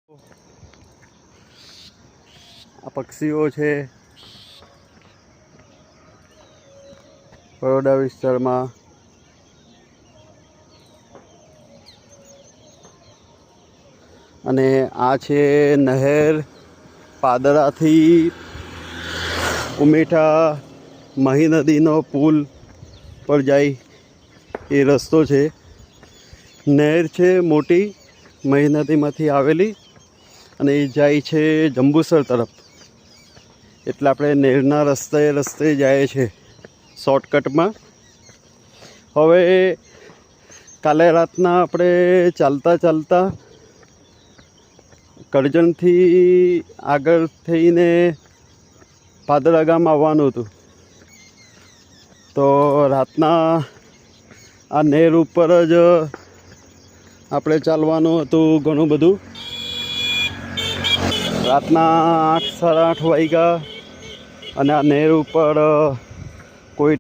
આ પક્ષીઓ છે બરોડા વિસ્તારમાં. અને આ છે નહેર પાદરાથી ઉમેઠા મહી નદીનો પુલ પર જાય એ રસ્તો છે. નહેર છે મોટી મહી નદીમાંથી આવેલી અને એ જાય છે જંબુસર તરફ. એટલે આપણે નહેરના રસ્તે જાય છે શોર્ટકટમાં. હવે કાલે રાતના આપણે ચાલતા કરજણથી આગળ થઈને પાદરા ગામ આવવાનું હતું. તો રાતના આ નહેર ઉપર જ આપણે ચાલવાનું હતું ઘણું બધું. રાતના 8 સાડા 8 વાગ્યા અને આ નહેર ઉપર